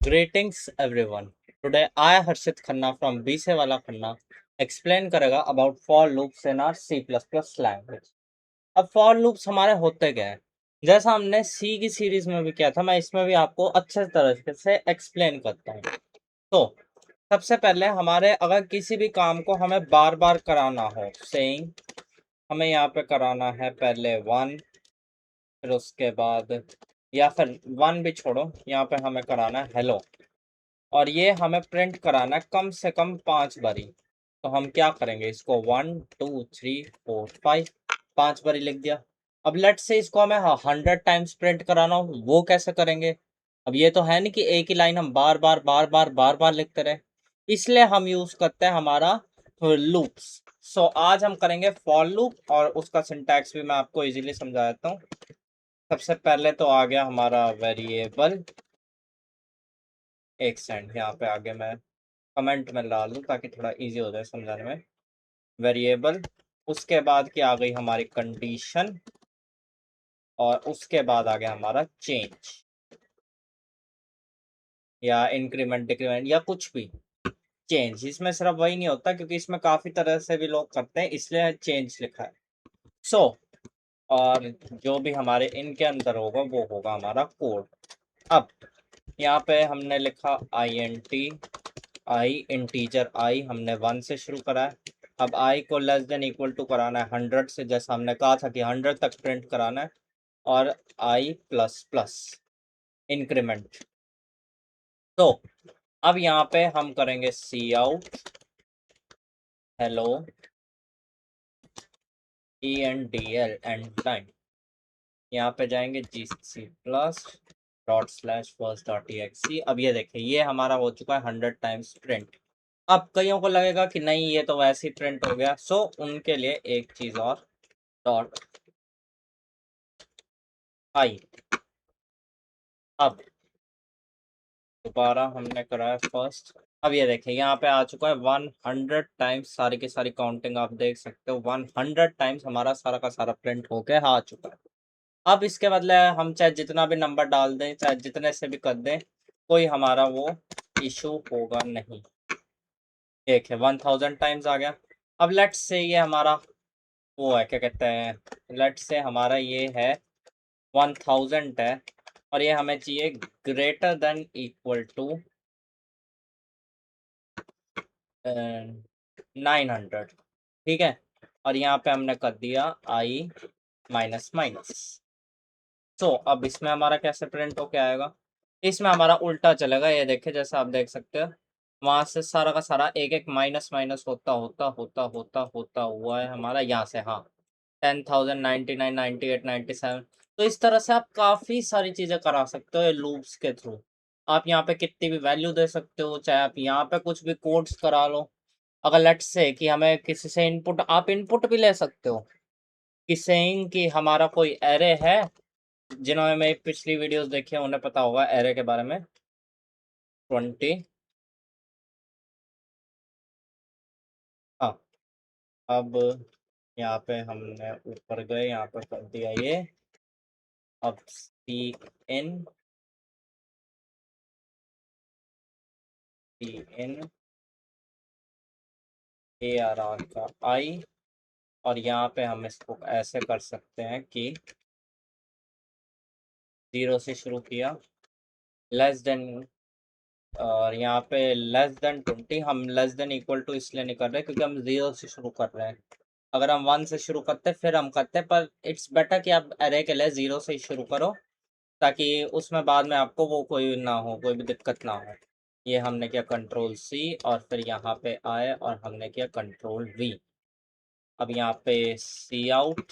Greetings everyone. Today I Harshit Khanna from BC Wala Khanna explain करेगा about for loops in our C++ language. अब for loops हमारे होते क्या है? जैसा हमने C की सीरीज में भी किया था, मैं इसमें भी आपको अच्छे तरह से एक्सप्लेन करता हूँ। तो सबसे पहले हमारे अगर किसी भी काम को हमें बार बार कराना हो, सेइंग हमें यहाँ पे कराना है पहले 1, फिर उसके बाद या फिर 1 भी छोड़ो, यहाँ पे हमें कराना है हेलो और ये हमें प्रिंट कराना है कम से कम 5 बारी। तो हम क्या करेंगे, इसको 1 2 3 4 5 5 बारी लिख दिया। अब लेट से इसको हमें 100 टाइम्स प्रिंट कराना हो, वो कैसे करेंगे? अब ये तो है नहीं कि एक ही लाइन हम बार बार बार बार बार बार लिखते रहे, इसलिए हम यूज करते हैं हमारा लूप्स। सो आज हम करेंगे फॉर लूप और उसका सिंटैक्स भी मैं आपको इजीली समझा देता हूँ। सबसे पहले तो आ गया हमारा वेरिएबल, एक सेकंड यहाँ पे आगे मैं कमेंट में डाल दूँ ताकि थोड़ा इजी हो जाए समझाने में। वेरिएबल, उसके बाद की आ गई हमारी कंडीशन और उसके बाद आ गया हमारा चेंज या इंक्रीमेंट डिक्रीमेंट या कुछ भी चेंज। इसमें सिर्फ वही नहीं होता क्योंकि इसमें काफी तरह से भी लोग करते हैं, इसलिए चेंज लिखा है। सो और जो भी हमारे इनके अंदर होगा वो होगा हमारा कोड। अब यहाँ पे हमने लिखा आई इंटीजर आई हमने 1 से शुरू करा है। अब आई को लेस देन इक्वल टू कराना है 100 से, जैसा हमने कहा था कि 100 तक प्रिंट कराना है। और आई प्लस प्लस इंक्रीमेंट। तो अब यहाँ पे हम करेंगे C out hello ENDL end line. यहाँ पे जाएंगे GC plus dot slash first dot exe। अब ये देखिए ये हमारा हो चुका है 100 टाइम्स प्रिंट। अब कईयों को लगेगा कि नहीं ये तो वैसे ही प्रिंट हो गया, सो उनके लिए एक चीज और, डॉट आई। अब दोबारा हमने कराया फर्स्ट। अब ये देखिए यहाँ पे आ चुका है 100 टाइम्स, सारी की सारी काउंटिंग आप देख सकते हो 100 टाइम्स हमारा सारा का सारा प्रिंट होके आ चुका है। अब इसके बदले हम चाहे जितना भी नंबर डाल दें, चाहे जितने से भी कर दें, कोई हमारा वो इशू होगा नहीं। देखिए 1000 टाइम्स आ गया। अब लेट्स से ये हमारा वो है, क्या कहते हैं, लेट्स से हमारा ये है 1000 है और ये हमें चाहिए ग्रेटर देन इक्वल टू 900। ठीक है, और यहाँ पे हमने कर दिया आई माइनस माइनस। तो अब इसमें हमारा कैसे प्रिंट होके आएगा, इसमें हमारा उल्टा चलेगा। ये देखिए जैसा आप देख सकते हो वहां से सारा का सारा एक एक माइनस माइनस होता होता होता होता होता हुआ है हमारा यहाँ से, हाँ 10,000 99 98 97। तो इस तरह से आप काफी सारी चीजें करा सकते हो लूप्स के थ्रू। आप यहाँ पे कितनी भी वैल्यू दे सकते हो, चाहे आप यहाँ पे कुछ भी कोड्स करा लो। अगर लेट्स से कि हमें किसी से इनपुट, आप इनपुट भी ले सकते हो कि सेइंग कि हमारा कोई एरे है। जिन्होंने मेरी पिछली वीडियोस देखी है उन्हें पता होगा एरे के बारे में। 20, हाँ। अब यहाँ पे हमने ऊपर गए, यहाँ पे कर दिया ये। अब सी इन ARR का आई, और यहाँ पे हम इसको ऐसे कर सकते हैं कि 0 से शुरू किया लेस देन, और यहाँ पे लेस देन 20। हम लेस देन इक्वल टू इसलिए नहीं कर रहे क्योंकि हम 0 से शुरू कर रहे हैं। अगर हम 1 से शुरू करते फिर हम करते, पर इट्स बेटर कि आप अरे के लिए 0 से ही शुरू करो ताकि उसमें बाद में आपको वो कोई ना हो, कोई भी दिक्कत ना हो। ये हमने किया कंट्रोल C और फिर यहाँ पे आए और हमने किया कंट्रोल V। अब यहाँ पे सी आउट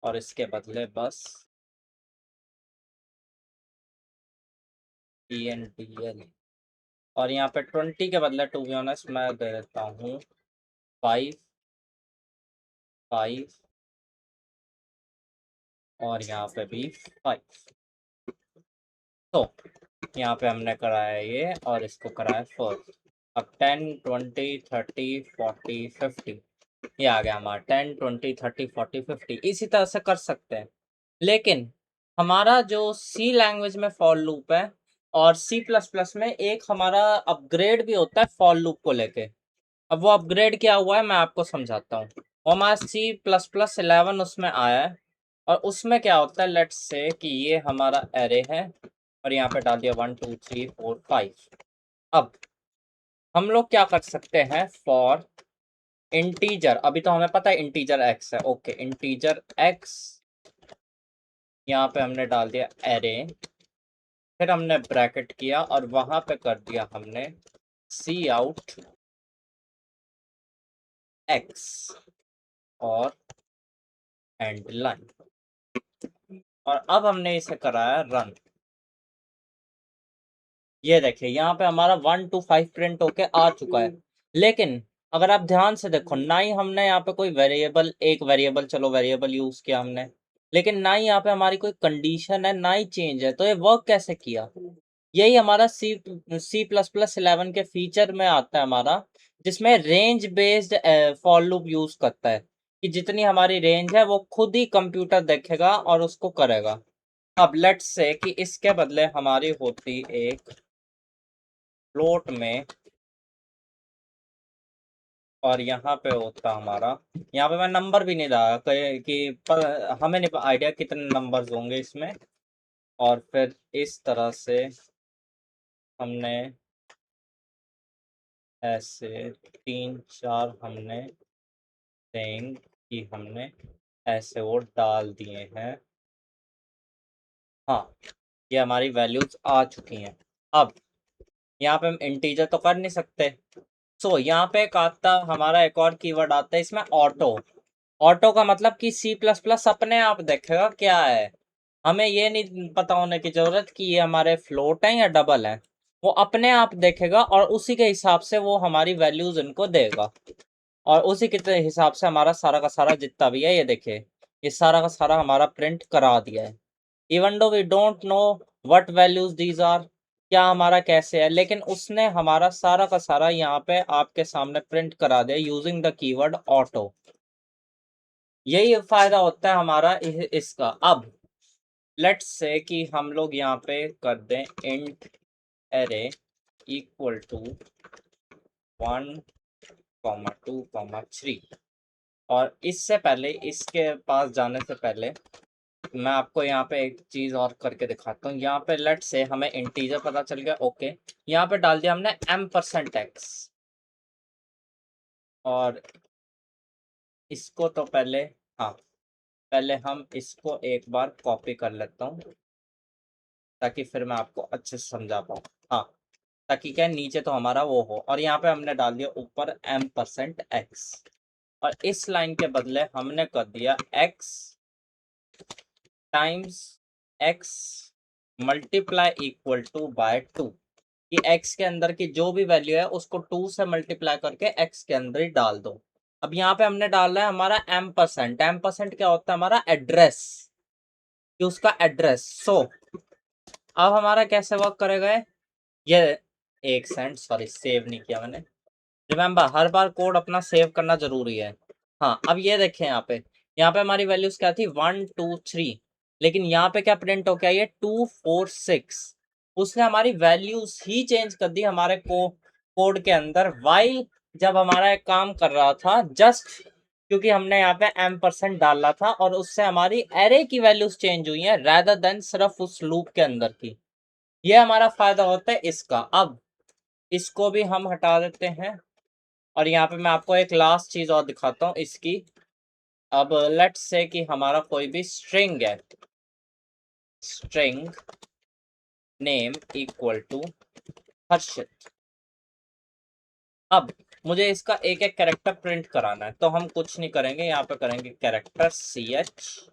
और इसके बदले बस ENDL, और यहाँ पे 20 के बदले टू बी ऑनेस्ट मैं दे देता हूँ 5 5 और यहाँ पे भी 5। तो यहाँ पे हमने कराया ये और इसको कराया 4। अब 10 20 30 40 50 ये आ गया हमारा 10 20 30 40 50। इसी तरह से कर सकते हैं, लेकिन हमारा जो सी लैंग्वेज में फॉर लूप है और सी प्लस प्लस में एक हमारा अपग्रेड भी होता है फॉर लूप को लेके। अब वो अपग्रेड क्या हुआ है मैं आपको समझाता हूँ। वो हमारा सी प्लस प्लस 11 उसमें आया है, और उसमें क्या होता है, लेट्स से कि ये हमारा एरे है और यहाँ पे डाल दिया 1 2 3 4 5। अब हम लोग क्या कर सकते हैं, फॉर इंटीजर, अभी तो हमें पता है इंटीजर एक्स है, ओके इंटीजर एक्स, यहाँ पे हमने डाल दिया एरे, फिर हमने ब्रैकेट किया और वहां पे कर दिया हमने सी आउट एक्स और एंड लाइन, और अब हमने इसे कराया रन। ये देखिए यहाँ पे हमारा 1 to 5 प्रिंट होके आ चुका है। लेकिन अगर आप ध्यान से देखो, ना ही हमने यहाँ पे कोई वेरिएबल, एक वेरिएबल, चलो वेरिएबल यूज किया हमने, लेकिन ना ही यहाँ पे हमारी कोई कंडीशन है, ना ही चेंज है, तो ये वर्क कैसे किया। यही हमारा सी प्लस प्लस 11 के फीचर में आता है हमारा, जिसमें range based for loop use करता है, कि जितनी हमारी रेंज है वो खुद ही कंप्यूटर देखेगा और उसको करेगा। अब लेट्स से कि इसके बदले हमारी होती एक फ्लोट में, और यहाँ पे होता हमारा, यहाँ पे मैं नंबर भी नहीं डाला हमें नहीं आइडिया कितने नंबर्स होंगे इसमें, और फिर इस तरह से हमने ऐसे 3 4 हमने स्ट्रिंग की हमने ऐसे वो डाल दिए हैं। हाँ, ये हमारी वैल्यूज आ चुकी हैं। अब यहाँ पे हम इंटीजर तो कर नहीं सकते, सो यहाँ पे एक आता हमारा, एक और कीवर्ड आता है इसमें, ऑटो। ऑटो का मतलब कि सी प्लस प्लस अपने आप देखेगा क्या है, हमें ये नहीं पता होने की जरूरत कि ये हमारे फ्लोट है या डबल है, वो अपने आप देखेगा और उसी के हिसाब से वो हमारी वैल्यूज इनको देगा, और उसी के हिसाब से हमारा सारा का सारा जितना भी है, ये देखिए ये सारा का सारा हमारा प्रिंट करा दिया है। Even though we don't know what values these are, क्या हमारा कैसे है, लेकिन उसने हमारा सारा का सारा यहाँ पे आपके सामने प्रिंट करा दिया यूजिंग द कीवर्ड ऑटो। यही फायदा होता है हमारा इसका। अब लेट्स से कि हम लोग यहाँ पे कर दें इंट एरे इक्वल टू 1 2 3, और इससे पहले, इसके पास जाने से पहले मैं आपको यहाँ पे एक चीज और करके दिखाता हूँ। यहाँ पे लेट से हमें इंटीजर पता चल गया, ओके यहाँ पे डाल दिया हमने m%x, और इसको तो पहले, हाँ पहले हम इसको एक बार कॉपी कर लेता हूँ, ताकि फिर मैं आपको अच्छे से समझा पाऊँ। हाँ, ताकि क्या नीचे तो हमारा वो हो, और यहाँ पे हमने डाल दिया ऊपर m%x, और इस लाइन के बदले हमने कर दिया x times x multiply equal to by 2, कि x के अंदर की जो भी वैल्यू है उसको 2 से मल्टीप्लाई करके x के अंदर ही डाल दो। अब यहाँ पे हमने डाला है हमारा m%। क्या होता है, हमारा एड्रेस, कि उसका एड्रेस। सो अब हमारा कैसे वर्क करेगा ये, एक सेकंड, सॉरी सेव नहीं किया मैंने, रिमेंबर हर बार कोड अपना सेव करना जरूरी है। हाँ, अब ये देखें यहाँ पे हमारी वैल्यूज क्या थी, 1 2 3, लेकिन यहाँ पे क्या प्रिंट हो गया, ये 2 4 6। उसने हमारी वैल्यूज ही चेंज कर दी हमारे कोड के अंदर, वाइल जब हमारा एक काम कर रहा था, जस्ट क्योंकि हमने यहाँ पे m% डाला था और उससे हमारी एरे की वैल्यूज चेंज हुई है, rather देन सिर्फ उस लूप के अंदर की। ये हमारा फायदा होता है इसका। अब इसको भी हम हटा देते हैं, और यहाँ पे मैं आपको एक लास्ट चीज और दिखाता हूँ इसकी। अब लेट्स से कि हमारा कोई भी स्ट्रिंग है, स्ट्रिंग नेम इक्वल टू हर्षित। अब मुझे इसका एक एक कैरेक्टर प्रिंट कराना है, तो हम कुछ नहीं करेंगे, यहाँ पे करेंगे कैरेक्टर ch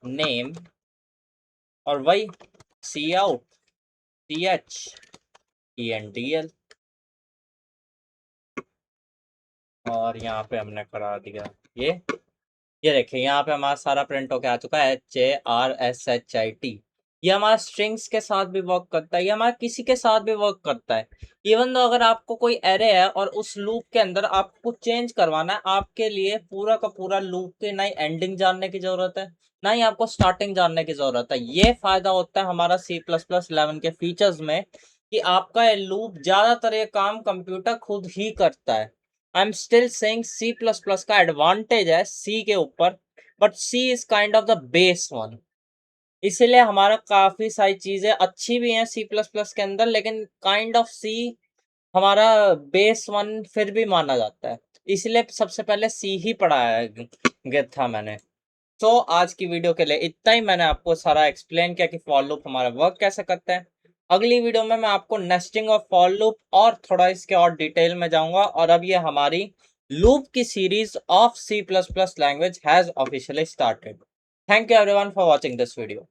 नेम, और वही सी आउट ch endl, और यहाँ पे हमने करा दिया ये देखिए यहाँ पे हमारा सारा प्रिंट होके आ चुका है HARSHIT। ये हमारा स्ट्रिंग्स के साथ भी वर्क करता है, ये हमारा किसी के साथ भी वर्क करता है। इवन तो अगर आपको कोई एरे है और उस लूप के अंदर आपको चेंज करवाना है, आपके लिए पूरा का पूरा लूप की ना ही एंडिंग जानने की जरूरत है, ना ही आपको स्टार्टिंग जानने की जरूरत है। ये फायदा होता है हमारा C++11 के फीचर्स में कि आपका ये लूप ज्यादातर ये काम कंप्यूटर खुद ही करता है। I am still saying C++ का एडवांटेज है सी के ऊपर, but C is kind of the base one. इसीलिए हमारा काफी सारी चीजें अच्छी भी हैं C++ के अंदर, लेकिन काइंड ऑफ सी हमारा बेस वन फिर भी माना जाता है। इसलिए सबसे पहले सी ही पढ़ाया गया था मैंने। तो आज की वीडियो के लिए इतना ही। मैंने आपको सारा एक्सप्लेन किया कि फॉर लूप हमारा वर्क कैसे करता है। अगली वीडियो में मैं आपको नेस्टिंग ऑफ फॉर लूप और थोड़ा इसके और डिटेल में जाऊंगा। और अब ये हमारी लूप की series of C++ language has officially started. Thank you everyone for watching this video.